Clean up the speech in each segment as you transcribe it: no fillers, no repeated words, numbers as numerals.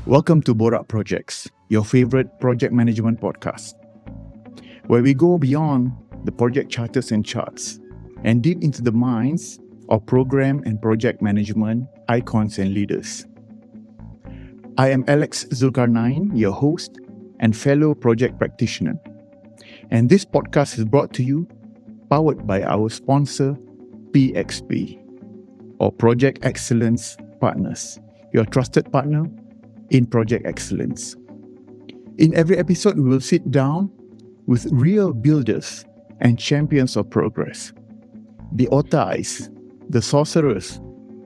Welcome to Borak Projex, your favorite project management podcast, where we go beyond the project charters and charts and deep into the minds of program and project management icons and leaders. I am Alex Zulkarnain, your host and fellow project practitioner. And this podcast is brought to you powered by our sponsor, PXP, or Project Excellence Partners, your trusted partner in project excellence. In every episode, we will sit down with real builders and champions of progress, the Otais, the sorcerers,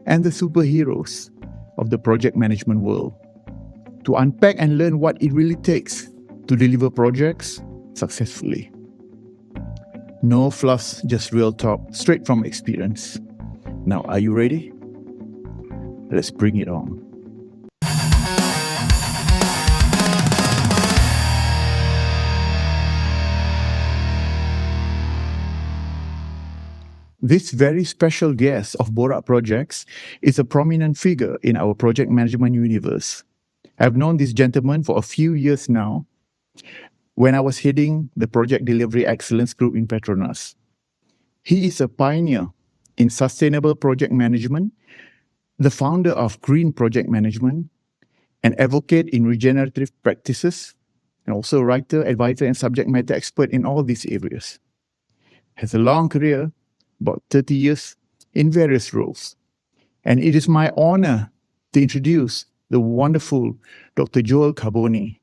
and the superheroes of the project management world, to unpack and learn what it really takes to deliver projects successfully. No fluff, just real talk, straight from experience. Now, are you ready? Let's bring it on. This very special guest of Borak Projex is a prominent figure in our project management universe. I've known this gentleman for a few years now when I was heading the Project Delivery Excellence Group in Petronas. He is a pioneer in sustainable project management, the founder of Green Project Management, an advocate in regenerative practices, and also a writer, advisor, and subject matter expert in all these areas. Has a long career, about 30 years, in various roles. And it is my honor to introduce the wonderful Dr. Joel Carboni.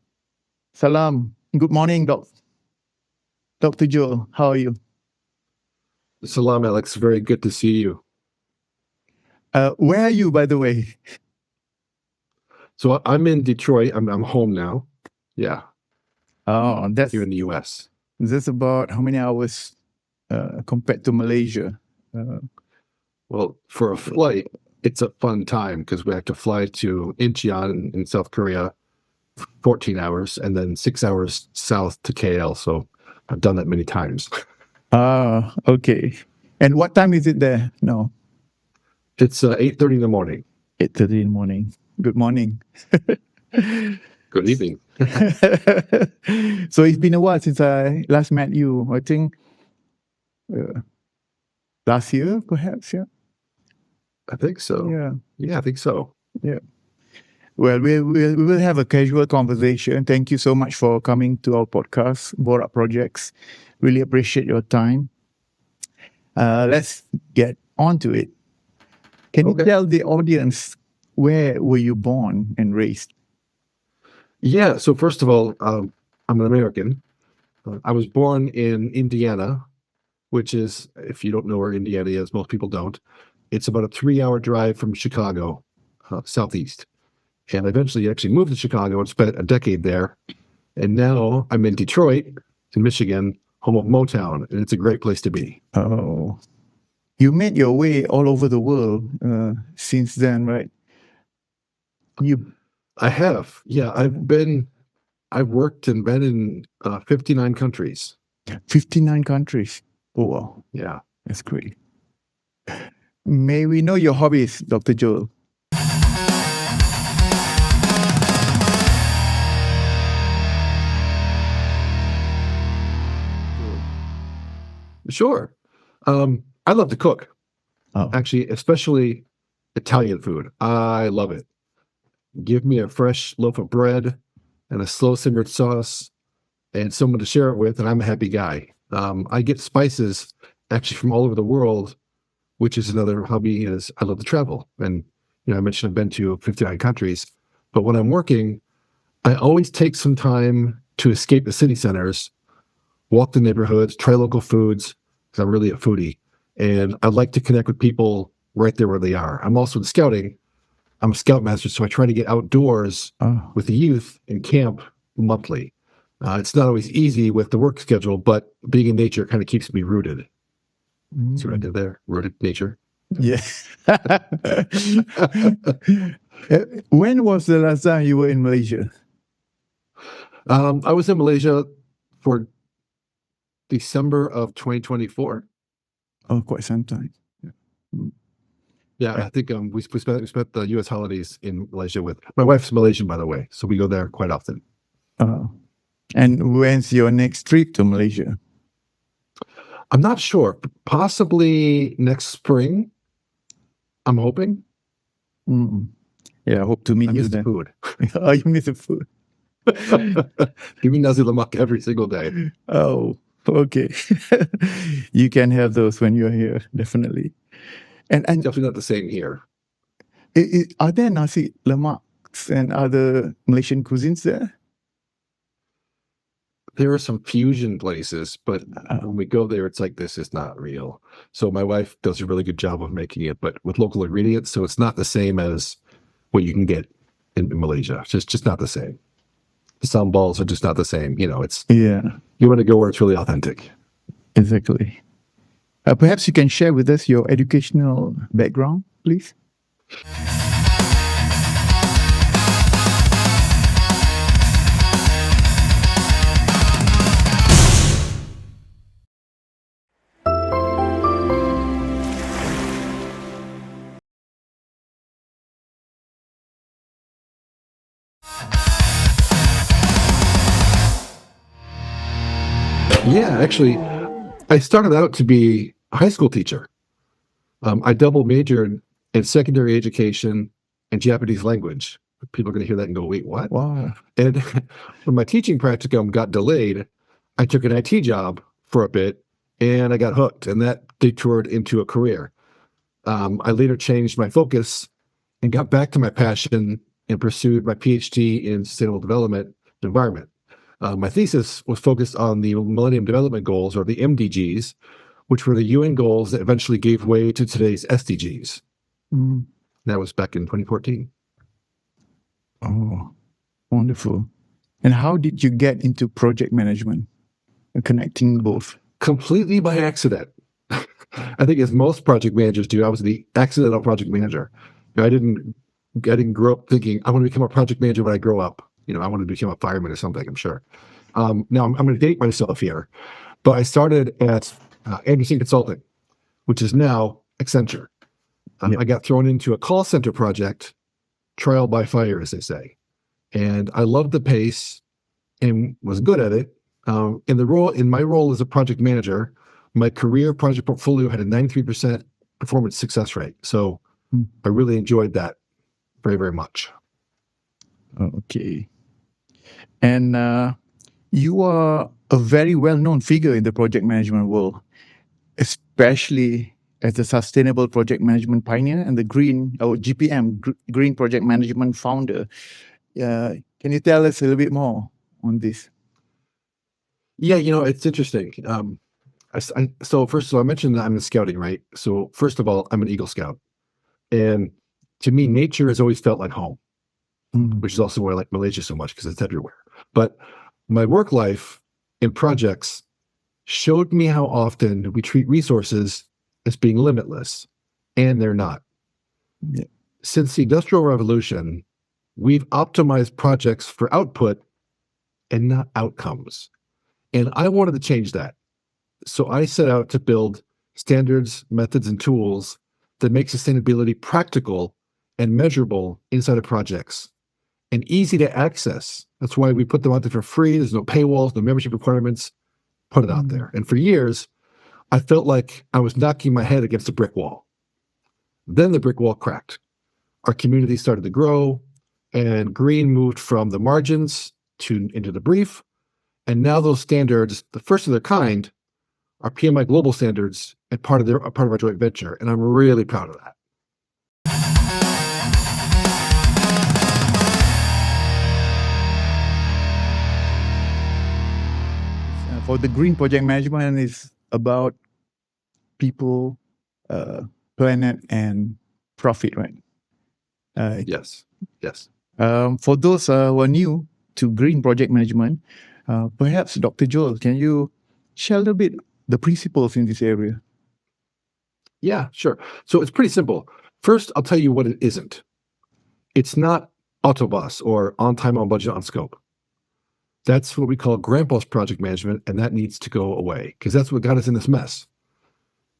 Salam. Good morning, Dr. Joel. How are you? Salam, Alex. Very good to see you. Where are you, by the way? So I'm in Detroit. I'm home now. Yeah. Oh, that's here in the U.S. That's about how many hours compared to Malaysia? Well, for a flight, it's a fun time because we have to fly to Incheon in South Korea, 14 hours, and then 6 hours south to KL. So I've done that many times. Okay. And what time is it there? No. It's 8:30 in the morning. 8:30 in the morning. Good morning. Good evening. So it's been a while since I last met you. I think last year, perhaps, yeah? I think so. Yeah, I think so. Yeah. Well, we will have a casual conversation. Thank you so much for coming to our podcast, Borak Projex. Really appreciate your time. Let's get on to it. Can you tell the audience where were you born and raised? Yeah. So first of all, I'm an American. I was born in Indiana, which is, if you don't know where Indiana is, most people don't. It's about a 3-hour drive from Chicago, southeast. And I eventually actually moved to Chicago and spent a decade there. And now I'm in Detroit, in Michigan, home of Motown, and it's a great place to be. Oh, you made your way all over the world since then, right? I have. Yeah, I've worked and been in 59 countries. 59 countries. Oh, wow. Yeah. That's great. May we know your hobbies, Dr. Joel? Sure. I love to cook. Oh. Actually, especially Italian food. I love it. Give me a fresh loaf of bread and a slow simmered sauce and someone to share it with, and I'm a happy guy. I get spices actually from all over the world, which is another hobby. Is I love to travel. And I mentioned I've been to 59 countries, but when I'm working, I always take some time to escape the city centers, walk the neighborhoods, try local foods, because I'm really a foodie. And I like to connect with people right there where they are. I'm also in scouting. I'm a scoutmaster, so I try to get outdoors with the youth and camp monthly. It's not always easy with the work schedule, but being in nature kind of keeps me rooted. See what I did there? Rooted nature. Yeah. When was the last time you were in Malaysia? I was in Malaysia for December of 2024. Oh, quite some time. Yeah, I think we spent the U.S. holidays in Malaysia with my wife's Malaysian, by the way, so we go there quite often. Uh, and when's your next trip to Malaysia? I'm not sure, possibly next spring. I'm hoping. Mm. Yeah, I hope to meet I you miss the then. food. Oh, you miss the food. Give me nasi lemak every single day. Oh, okay. You can have those when you're here, definitely. And Definitely not the same here. are there nasi lemaks and other Malaysian cuisines there? There are some fusion places, but Uh, when we go there, it's like, this is not real. So my wife does a really good job of making it, but with local ingredients. So it's not the same as what you can get in Malaysia. It's just not the same. The sambals are just not the same. It's yeah, you want to go where it's really authentic. exactly. Perhaps you can share with us your educational background, please. Yeah, actually, I started out to be a high school teacher. I double majored in secondary education and Japanese language. People are going to hear that and go, wait, what? Wow. And when my teaching practicum got delayed, I took an IT job for a bit and I got hooked, and that detoured into a career. I later changed my focus and got back to my passion and pursued my PhD in sustainable development and environment. My thesis was focused on the Millennium Development Goals, or the MDGs, which were the UN goals that eventually gave way to today's SDGs. Mm. That was back in 2014. Oh, wonderful. And how did you get into project management, connecting both? Completely by accident. I think, as most project managers do, I was the accidental project manager. I didn't grow up thinking I want to become a project manager when I grow up. I want to become a fireman or something, I'm sure. Now I'm going to date myself here, but I started at Anderson Consulting, which is now Accenture. Yep. I got thrown into a call center project, trial by fire, as they say. And I loved the pace and was good at it. In my role as a project manager, my career project portfolio had a 93% performance success rate. So I really enjoyed that very, very much. Okay. And you are a very well-known figure in the project management world, especially as a sustainable project management pioneer and the green, or GPM, Green Project Management founder. Can you tell us a little bit more on this? Yeah, it's interesting. So first of all, I mentioned that I'm in scouting, right? So first of all, I'm an Eagle Scout. And to me, nature has always felt like home, which is also why I like Malaysia so much, because it's everywhere. But my work life in projects showed me how often we treat resources as being limitless, and they're not. Yeah. Since the Industrial Revolution, we've optimized projects for output and not outcomes. And I wanted to change that. So I set out to build standards, methods, and tools that make sustainability practical and measurable inside of projects and easy to access. That's why we put them out there for free. There's no paywalls, no membership requirements. Put it out there. And for years, I felt like I was knocking my head against a brick wall. Then the brick wall cracked. Our community started to grow, and green moved from the margins into the brief. And now those standards, the first of their kind, are PMI global standards and part of our joint venture. And I'm really proud of that. For the green project management is about people, planet, and profit, right? Yes. For those who are new to green project management, perhaps Dr. Joel, can you share a little bit the principles in this area? Yeah, sure. So it's pretty simple. First, I'll tell you what it isn't. It's not Autobus or on time, on budget, on scope. That's what we call grandpa's project management, and that needs to go away because that's what got us in this mess.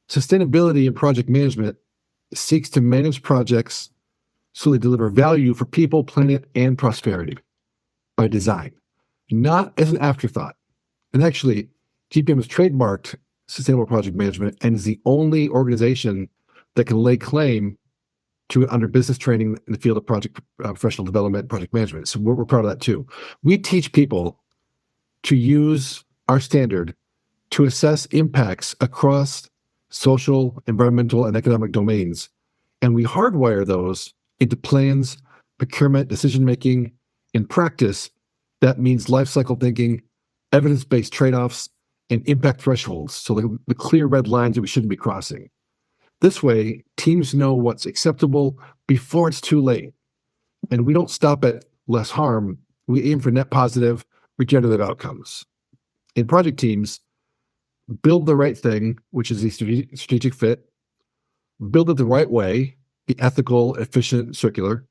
Sustainability and project management seeks to manage projects so they deliver value for people, planet, and prosperity by design, not as an afterthought. And actually, GPM has trademarked sustainable project management and is the only organization that can lay claim to it under business training in the field of project professional development, project management. So we're proud of that too. We teach people to use our standard to assess impacts across social, environmental, and economic domains. And we hardwire those into plans, procurement, decision-making. In practice, that means life cycle thinking, evidence-based trade-offs, and impact thresholds. So the clear red lines that we shouldn't be crossing. This way, teams know what's acceptable before it's too late. And we don't stop at less harm. We aim for net positive, regenerative outcomes. In project teams, build the right thing, which is the strategic fit, build it the right way, be ethical, efficient, circular,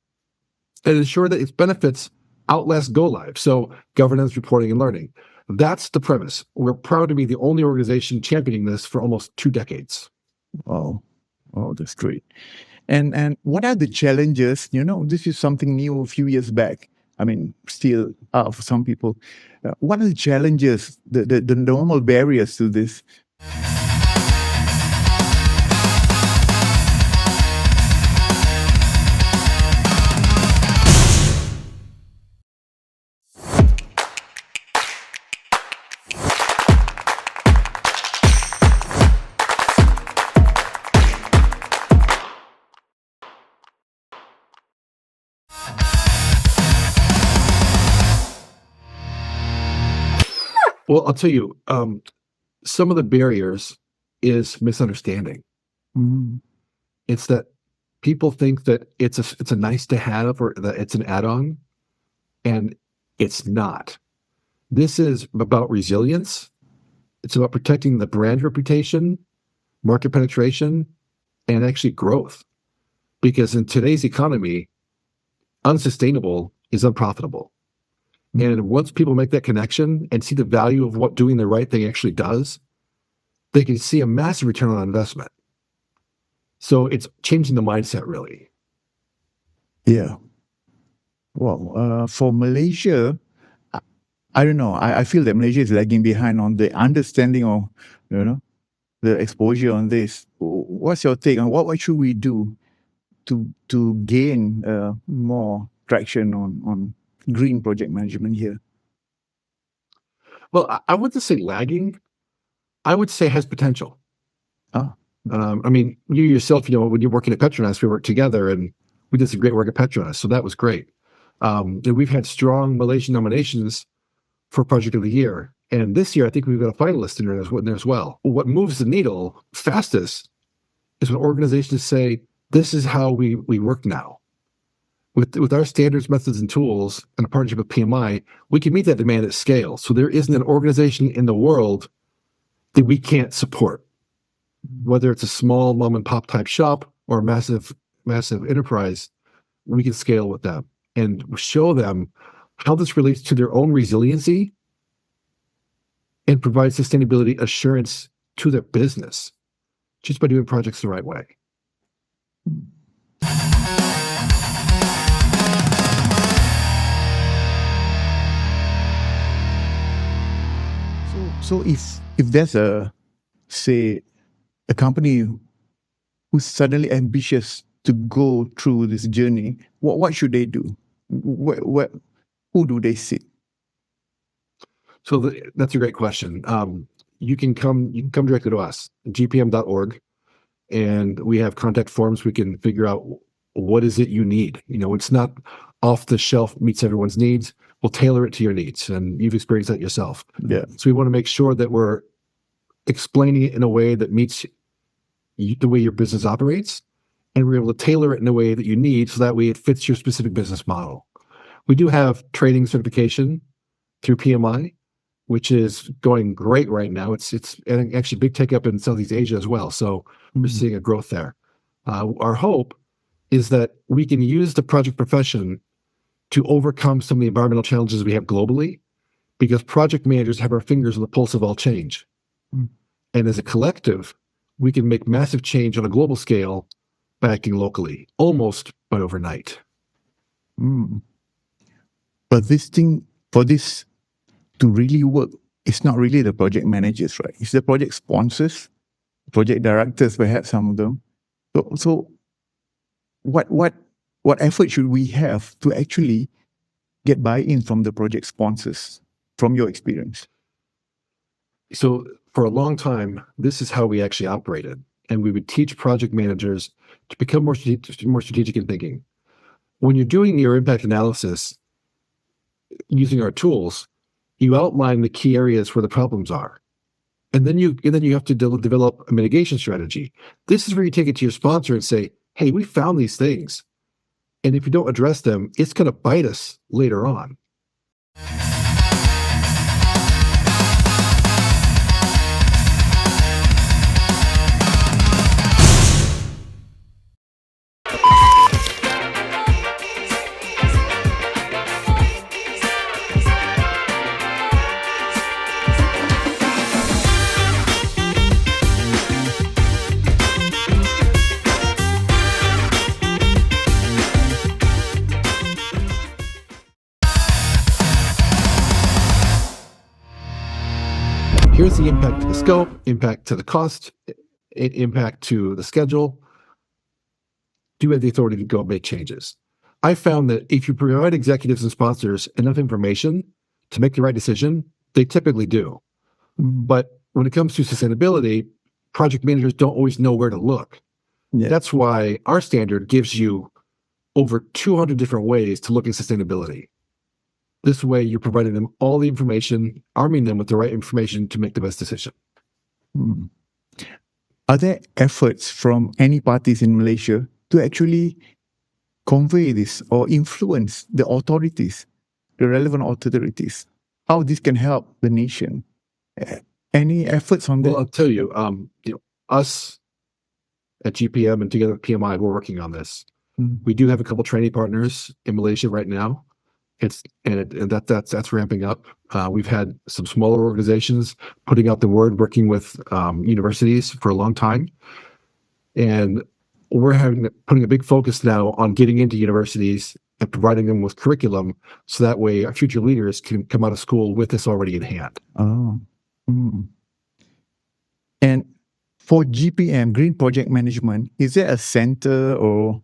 and ensure that its benefits outlast go live. So governance, reporting, and learning. That's the premise. We're proud to be the only organization championing this for almost 2 decades. Wow. Oh, that's great. And what are the challenges? This is something new a few years back. I mean, still for some people. What are the challenges, the normal barriers to this? Well, I'll tell you, some of the barriers is misunderstanding. Mm. It's that people think that it's a nice to have or that it's an add-on, and it's not. This is about resilience. It's about protecting the brand reputation, market penetration, and actually growth. Because in today's economy, unsustainable is unprofitable. And once people make that connection and see the value of what doing the right thing actually does, they can see a massive return on investment. So it's changing the mindset, really. Yeah. Well, for Malaysia, I don't know. I feel that Malaysia is lagging behind on the understanding of, the exposure on this. What's your take on what should we do to gain more traction on green project management here? Well, I wouldn't say lagging. I would say has potential. Ah. I mean, you yourself, when you're working at Petronas, we worked together and we did some great work at Petronas. So that was great. And we've had strong Malaysian nominations for Project of the Year. And this year, I think we've got a finalist in there as well. What moves the needle fastest is when organizations say, this is how we work now. With our standards, methods, and tools, and a partnership with PMI, we can meet that demand at scale. So there isn't an organization in the world that we can't support, whether it's a small mom and pop type shop or a massive enterprise. We can scale with them and show them how this relates to their own resiliency and provide sustainability assurance to their business just by doing projects the right way. So if there's a company who's suddenly ambitious to go through this journey, what should they do? Who do they seek? So that's a great question. You can come directly to us, gpm.org, and we have contact forms. We can figure out what is it you need. It's not off the shelf, meets everyone's needs. We'll tailor it to your needs, and you've experienced that yourself. Yeah. So we want to make sure that we're explaining it in a way that meets the way your business operates, and we're able to tailor it in a way that you need, so that way it fits your specific business model. We do have training certification through PMI, which is going great right now. It's actually big take up in Southeast Asia as well. So we're seeing a growth there. Our hope is that we can use the project profession to overcome some of the environmental challenges we have globally, because project managers have our fingers on the pulse of all change. And as a collective, we can make massive change on a global scale by acting locally, almost by overnight. Mm. But for this to really work, it's not really the project managers, right? It's the project sponsors, project directors, perhaps some of them. So what effort should we have to actually get buy-in from the project sponsors, from your experience? So for a long time, this is how we actually operated. And we would teach project managers to become more strategic in thinking. When you're doing your impact analysis using our tools, you outline the key areas where the problems are. And then you have to develop a mitigation strategy. This is where you take it to your sponsor and say, hey, we found these things. And if you don't address them, it's going to bite us later on. Here's the impact to the scope, impact to the cost, impact to the schedule. Do you have the authority to go make changes? I found that if you provide executives and sponsors enough information to make the right decision, they typically do. But when it comes to sustainability, project managers don't always know where to look. Yeah. That's why our standard gives you over 200 different ways to look at sustainability. This way, you're providing them all the information, arming them with the right information to make the best decision. Are there efforts from any parties in Malaysia to actually convey this or influence the authorities, the relevant authorities, how this can help the nation? Any efforts on that? Well, I'll tell you, us at GPM and together with PMI, we're working on this. We do have a couple training partners in Malaysia right now. That's ramping up. We've had some smaller organizations putting out the word, working with universities for a long time, and we're putting a big focus now on getting into universities and providing them with curriculum, so that way our future leaders can come out of school with this already in hand. And for GPM, Green Project Management, is there a center or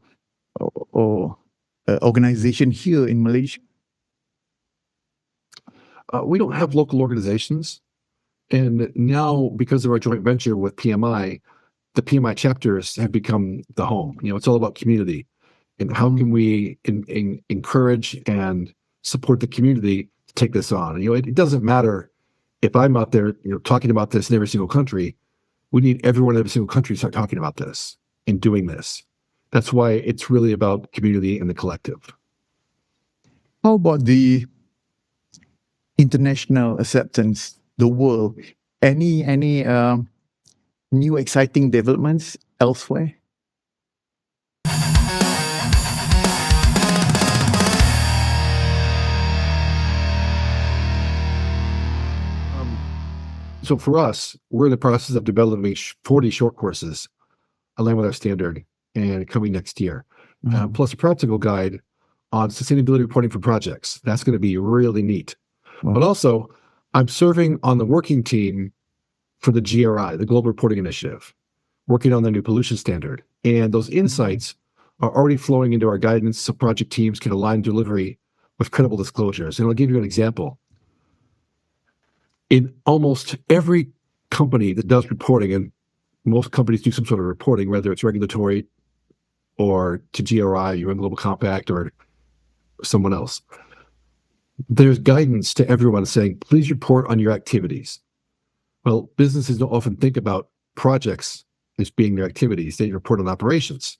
organization here in Malaysia? We don't have local organizations. And now, because of our joint venture with PMI, the PMI chapters have become the home. It's all about community. And how can we encourage and support the community to take this on? It doesn't matter if I'm out there talking about this in every single country. We need everyone in every single country to start talking about this and doing this. That's why it's really about community and the collective. How about the international acceptance, the world? Any new exciting developments elsewhere? So for us, we're in the process of developing 40 short courses aligned with our standard and coming next year, plus a practical guide on sustainability reporting for projects. That's going to be really neat. But also, I'm serving on the working team for the GRI, the Global Reporting Initiative, working on the new pollution standard. And those insights are already flowing into our guidance so project teams can align delivery with credible disclosures. And I'll give you an example. In almost every company that does reporting, and most companies do some sort of reporting, whether it's regulatory or to GRI, UN Global Compact, or someone else, there's guidance to everyone saying, please report on your activities. Well, businesses don't often think about projects as being their activities. They report on operations.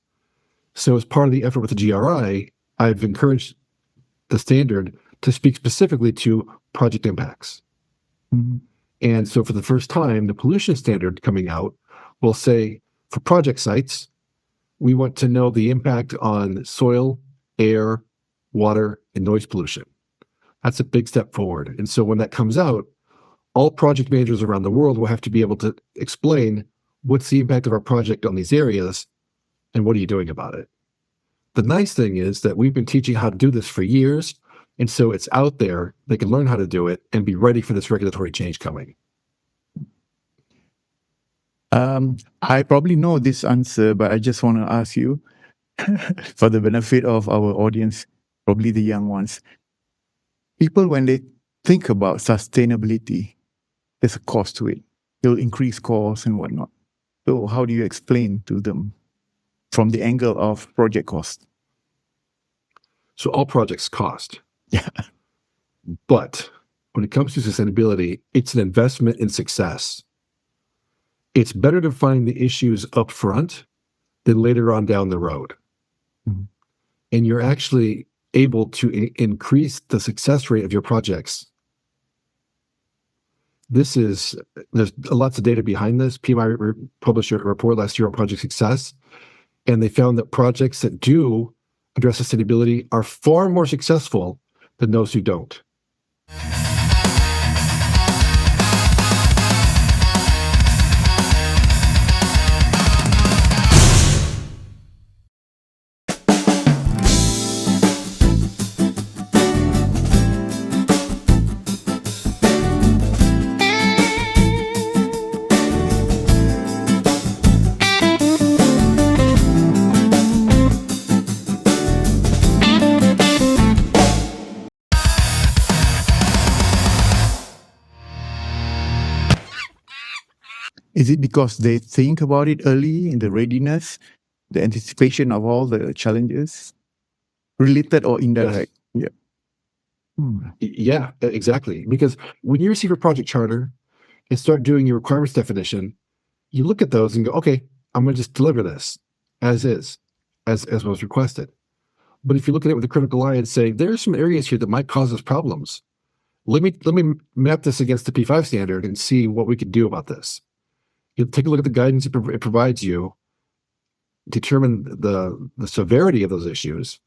So as part of the effort with the GRI, I've encouraged the standard to speak specifically to project impacts. And so for the first time, the pollution standard coming out will say, for project sites, we want to know the impact on soil, air, water, and noise pollution. That's a big step forward. And so when that comes out, all project managers around the world will have to be able to explain what's the impact of our project on these areas And what are you doing about it? The nice thing is that we've been teaching how to do this for years. And so it's out there. They can learn how to do it and be ready for this regulatory change coming. I probably know this answer, but I just want to ask you for the benefit of our audience, probably the young ones. People, when they think about sustainability, there's a cost to it. It'll increase costs and whatnot. So how do you explain to them from the angle of project cost? So all projects cost. Yeah. But when it comes to sustainability, it's an investment in success. It's better to find the issues up front than later on down the road. Mm-hmm. And you're actually able to increase the success rate of your projects. There's lots of data behind this. PMI published a report last year on project success, and they found that projects that do address sustainability are far more successful than those who don't. Is it because they think about it early in the readiness, the anticipation of all the challenges, related or indirect? Yes. Yeah. Yeah, exactly. Because when you receive a project charter and start doing your requirements definition, you look at those and go, okay, I'm going to just deliver this as is, as was requested. But if you look at it with a critical eye and say, there's some areas here that might cause us problems, let me map this against the P5 standard and see what we could do about this. You take a look at the guidance it provides you, determine the severity of those issues,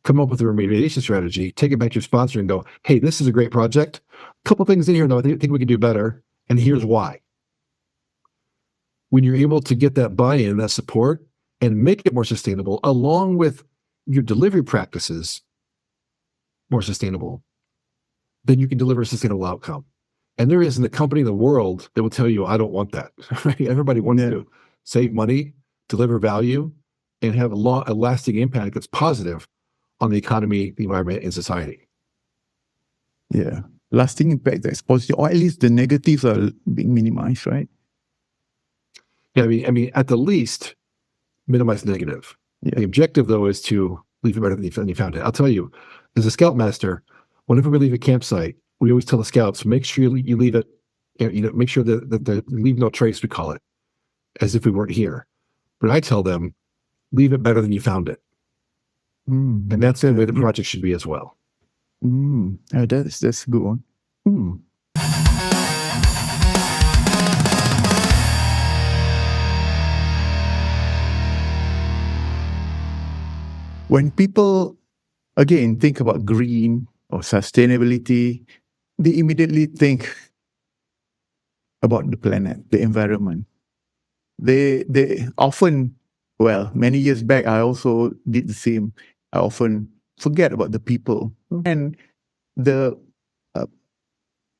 come up with a remediation strategy, take it back to your sponsor and go, hey, this is a great project. A couple things in here, though, I think we can do better, and here's why. When you're able to get that buy-in, that support, and make it more sustainable, along with your delivery practices more sustainable, then you can deliver a sustainable outcome. And there isn't a company in the world that will tell you, I don't want that. Everybody wants to save money, deliver value, and have a lasting impact that's positive on the economy, the environment, and society. Yeah. Lasting impact that's positive, or at least the negatives are being minimized, right? Yeah, I mean, at the least, minimize the negative. Yeah. The objective, though, is to leave it better than you found it. I'll tell you, as a scoutmaster, whenever we leave a campsite, we always tell the scouts, make sure you leave it, make sure that leave no trace, we call it, as if we weren't here. But I tell them, leave it better than you found it. And that's the way the project should be as well. That's a good one. When people, again, think about green or sustainability, they immediately think about the planet, the environment. They often, well, many years back, I also did the same. I often forget about the people. And the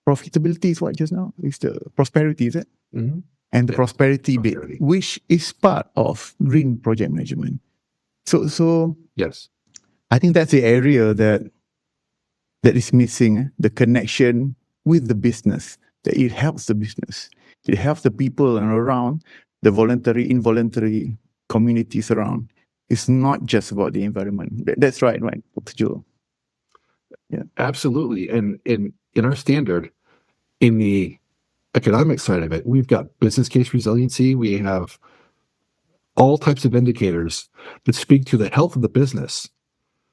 profitability is what just now? Is the prosperity, is it? Mm-hmm. And the prosperity bit, which is part of green project management. So yes, I think that's the area that is missing, the connection with the business, that it helps the business. It helps the people around, the voluntary, involuntary communities around. It's not just about the environment. That's right, Dr. Joel? Yeah, absolutely. And in our standard, in the economic side of it, we've got business case resiliency. We have all types of indicators that speak to the health of the business.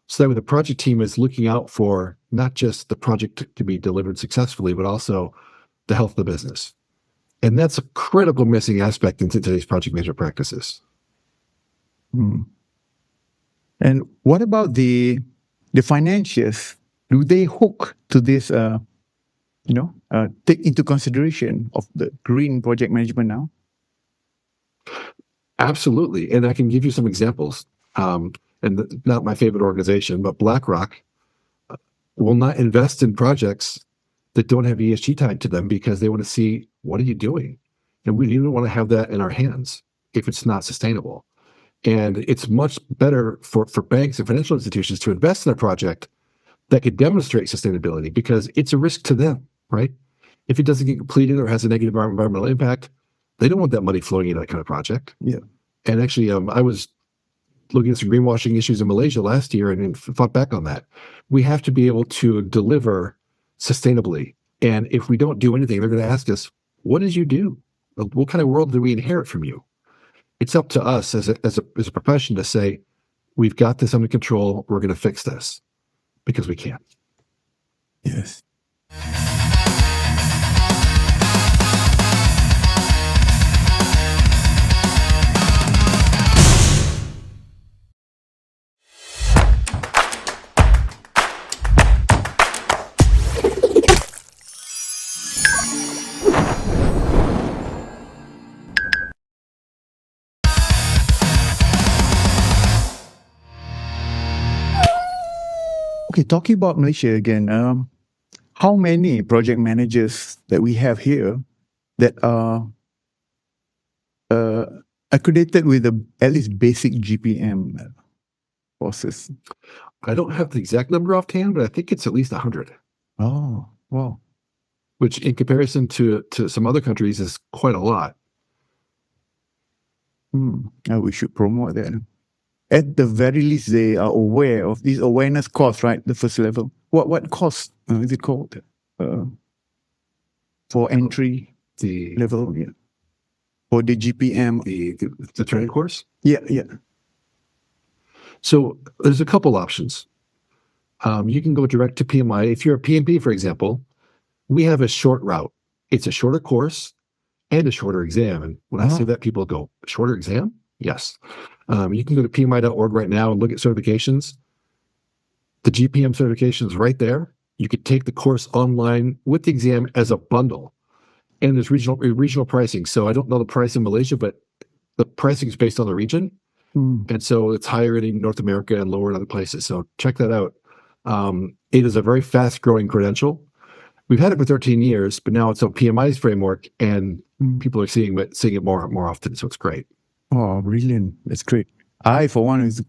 So that way the project team is looking out for not just the project to be delivered successfully, but also the health of the business. And that's a critical missing aspect in today's project management practices. And what about the financials? Do they hook to this, take into consideration of the green project management now? Absolutely. And I can give you some examples. Not my favorite organization, but BlackRock will not invest in projects that don't have ESG tied to them because they want to see, what are you doing? And we don't want to have that in our hands if it's not sustainable. And it's much better for banks and financial institutions to invest in a project that could demonstrate sustainability because it's a risk to them, right? If it doesn't get completed or has a negative environmental impact, they don't want that money flowing into that kind of project. Yeah. And actually, I was looking at some greenwashing issues in Malaysia last year and fought back on that. We have to be able to deliver sustainably. And if we don't do anything, they're going to ask us, what did you do? What kind of world did we inherit from you? It's up to us as a profession to say, we've got this under control. We're going to fix this because we can. Yes. Okay, talking about Malaysia again, how many project managers that we have here that are accredited with at least basic GPM courses? I don't have the exact number offhand, but I think it's at least 100. Oh, wow. Which in comparison to some other countries is quite a lot. We should promote that. At the very least, they are aware of this awareness course, right? The first level. What course is it called? For entry level, yeah. For the GPM, the training course. Yeah. So there's a couple options. You can go direct to PMI. If you're a PMP, for example, we have a short route. It's a shorter course and a shorter exam. And when I say that, people go, shorter exam? Yes. You can go to PMI.org right now and look at certifications. The GPM certification is right there. You could take the course online with the exam as a bundle. And there's regional pricing. So I don't know the price in Malaysia, but the pricing is based on the region. And so it's higher in North America and lower in other places. So check that out. It is a very fast growing credential. We've had it for 13 years, but now it's on PMI's framework and people are seeing it more often. So it's great. Oh, brilliant. That's great. I, for one, is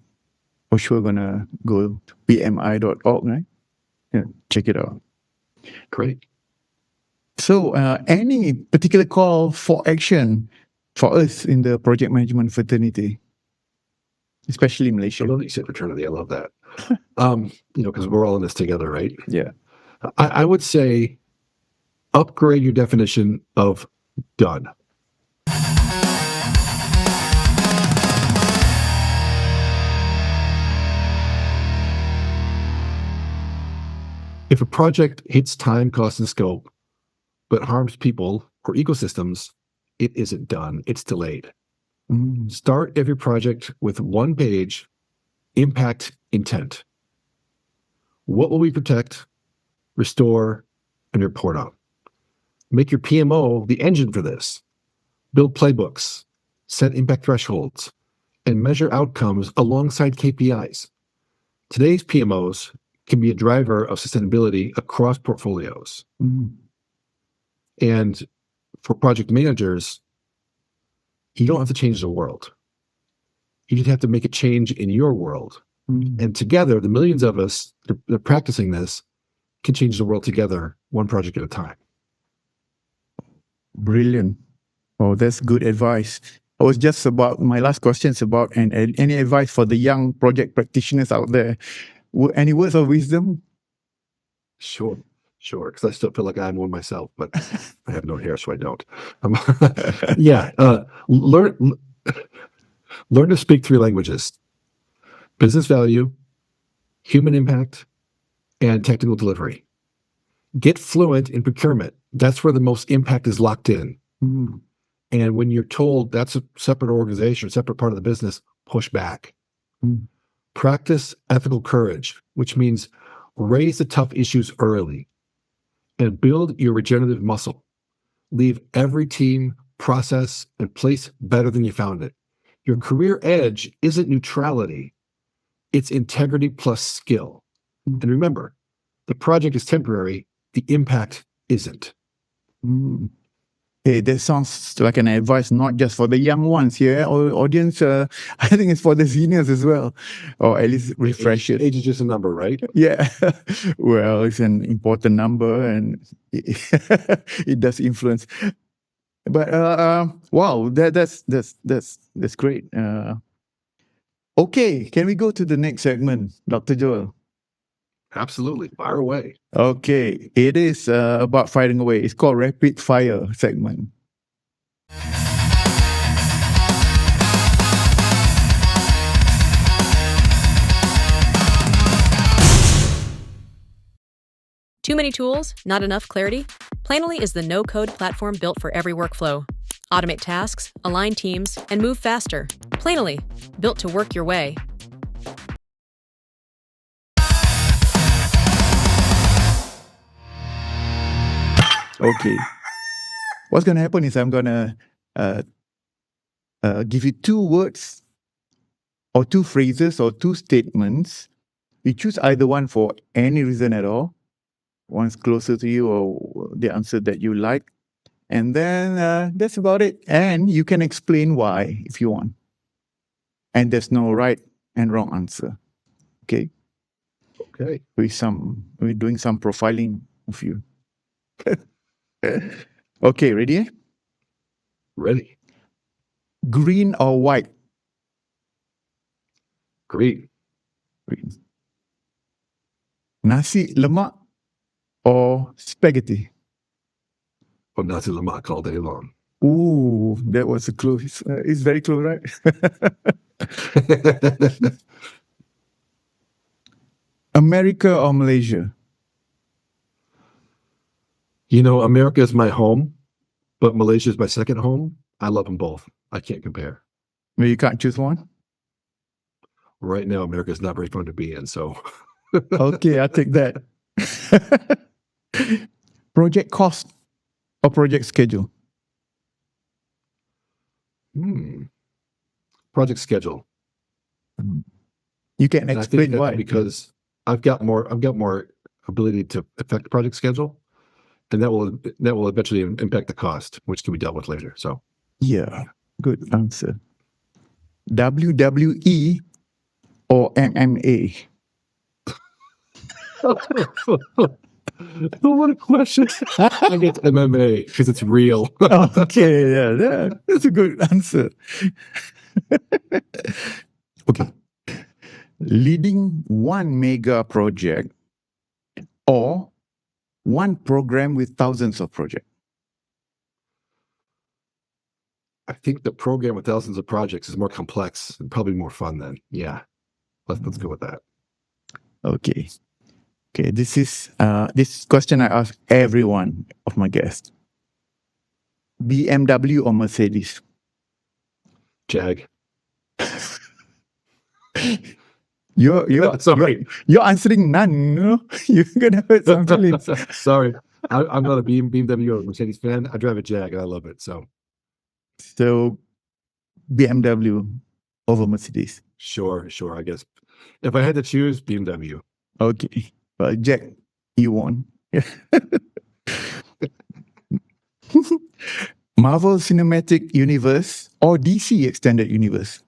for sure going to go to pmi.org, right? Yeah, check it out. Great. So any particular call for action for us in the project management fraternity, especially in Malaysia? I love that you said fraternity. I love that. Because we're all in this together, right? Yeah. I would say upgrade your definition of done. If a project hits time, cost, and scope, but harms people or ecosystems, it isn't done. It's delayed. Start every project with 1 page, impact intent. What will we protect, restore, and report on? Make your PMO the engine for this. Build playbooks, set impact thresholds, and measure outcomes alongside KPIs. Today's PMOs can be a driver of sustainability across portfolios. And for project managers, you don't have to change the world. You just have to make a change in your world. And together, the millions of us that are practicing this can change the world together, one project at a time. Brilliant. Oh, that's good advice. I was just about, my last question is about any advice for the young project practitioners out there. Any words of wisdom? Sure. Because I still feel like I'm one myself, but I have no hair, so I don't. Learn to speak 3 languages: business value, human impact, and technical delivery. Get fluent in procurement. That's where the most impact is locked in. And when you're told that's a separate organization, separate part of the business, push back. Practice ethical courage, which means raise the tough issues early and build your regenerative muscle. Leave every team, process, and place better than you found it. Your career edge isn't neutrality. It's integrity plus skill. And remember, the project is temporary. The impact isn't. Mm. Hey, that sounds like an advice not just for the young ones here, or audience. I think it's for the seniors as well, or at least refresh it. Age is just a number, right? Yeah, well, it's an important number, and it does influence. But wow, that's great. Okay, can we go to the next segment, Dr. Joel? Absolutely. Fire away. Okay, it is about firing away. It's called Rapid Fire segment. Too many tools? Not enough clarity? Planoly is the no-code platform built for every workflow. Automate tasks, align teams, and move faster. Planoly, built to work your way. Okay. What's going to happen is I'm going to give you two words or two phrases or two statements. You choose either one for any reason at all. One's closer to you or the answer that you like. And then that's about it. And you can explain why if you want. And there's no right and wrong answer. Okay? Okay. We're doing some profiling of you. Okay, ready? Ready. Green or white? Green. Green. Nasi lemak or spaghetti? Or nasi lemak all day long. Ooh, that was a close. It's very close, right? America or Malaysia? You know, America is my home, but Malaysia is my second home. I love them both. I can't compare. Well, you can't choose one? Right now, America is not very fun to be in, so. Okay, I'll take that. Project cost or project schedule? Project schedule. You can And I explain think that's why. because I've got more ability to affect the project schedule, and that will eventually impact the cost, which can be dealt with later. So Yeah, good answer. WWE or MMA? What a question. I guess MMA because it's real. Okay, yeah, that's a good answer. Okay. Leading one mega project or one program with thousands of projects? I think the program with thousands of projects is more complex and probably more fun then. Yeah. Let's go with that. Okay. Okay, this question I ask every one of my guests. BMW or Mercedes? Jag. Sorry. You're answering none, no? You're gonna hurt some feelings. Sorry. I'm not a BMW or Mercedes fan. I drive a Jag and I love it. So BMW over Mercedes. Sure. I guess if I had to choose, BMW. Okay. Well, Jack, you won. Marvel Cinematic Universe or DC Extended Universe?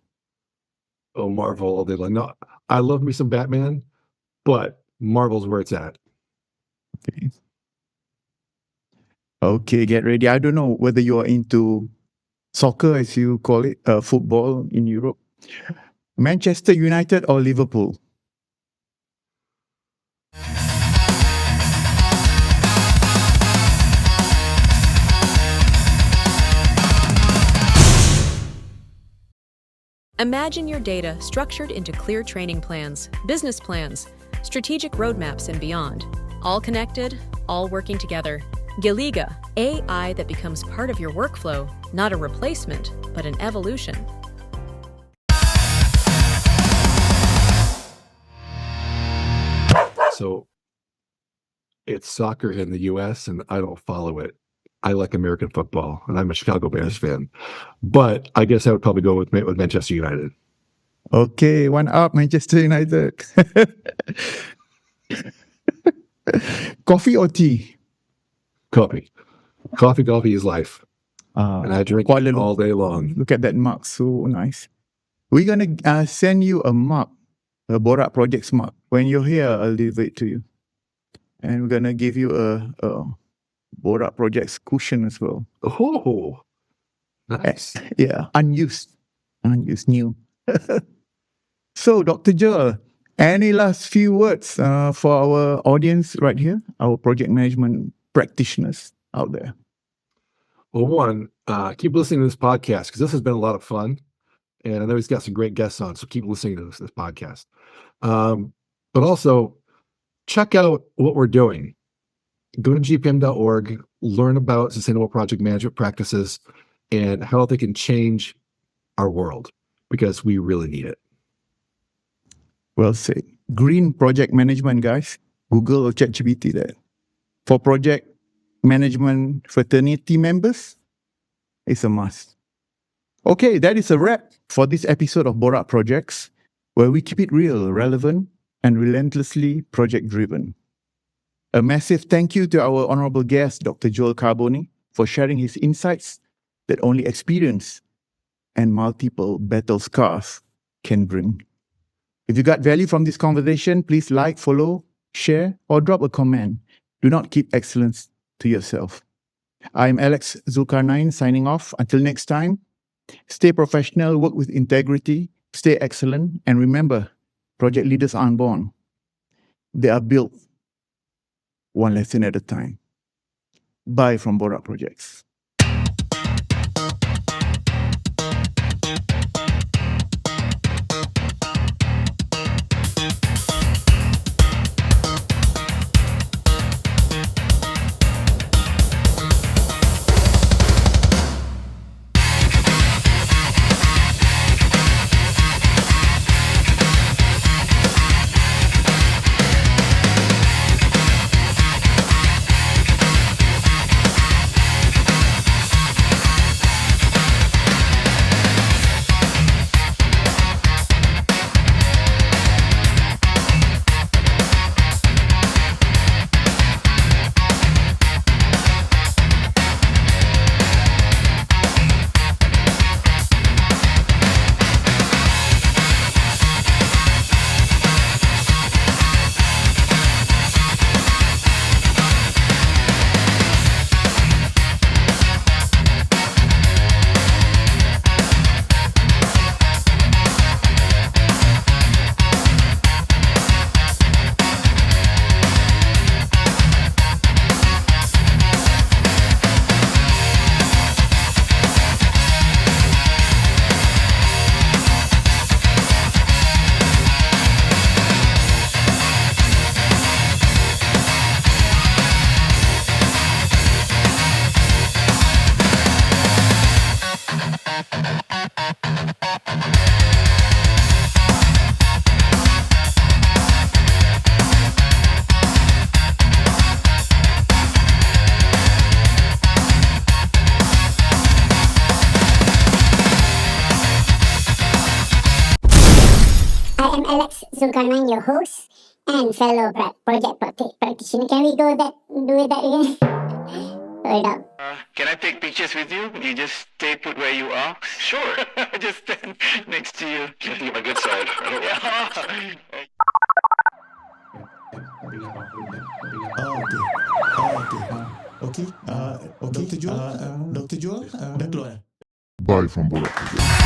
Oh, Marvel all day long. No, I love me some Batman, but Marvel's where it's at. Okay. Okay, get ready. I don't know whether you are into soccer, as you call it, football in Europe. Manchester United or Liverpool? Imagine your data structured into clear training plans, business plans, strategic roadmaps, and beyond. All connected, all working together. Giliga, AI that becomes part of your workflow, not a replacement, but an evolution. So it's soccer in the US and I don't follow it. I like American football, and I'm a Chicago Bears fan. But I guess I would probably go with Manchester United. Okay, one up, Manchester United. Coffee or tea? Coffee. Coffee is life. And I drink Kuala it all day long. Look at that mug, so nice. We're going to send you a mug, a Borak Projex mug. When you're here, I'll deliver it to you. And we're going to give you a Borak Projex cushion as well. Oh, nice. Yeah, unused, new. So, Dr. Joel, any last few words for our audience right here, our project management practitioners out there? Well, one, keep listening to this podcast because this has been a lot of fun. And I know he's got some great guests on, so keep listening to this podcast. But also, check out what we're doing. Go to gpm.org, learn about sustainable project management practices and how they can change our world because we really need it. Well said. Green project management, guys. Google or ChatGPT that. For project management fraternity members, it's a must. Okay, that is a wrap for this episode of Borak Projex, where we keep it real, relevant, and relentlessly project-driven. A massive thank you to our honorable guest, Dr. Joel Carboni, for sharing his insights that only experience and multiple battle scars can bring. If you got value from this conversation, please like, follow, share, or drop a comment. Do not keep excellence to yourself. I'm Alex Zulkarnain signing off. Until next time, stay professional, work with integrity, stay excellent, and remember, project leaders aren't born. They are built one lesson at a time. Bye from Borak Projex. I am Alex Zulkarnain, your host and fellow project practitioner. Can we do that again? Hold up. Can I take pictures with you? You just stay put where you are. Sure. Just stand next to you. I think my good side. Okay. Dr. Joel, dah keluar. Bye from Borak Projex.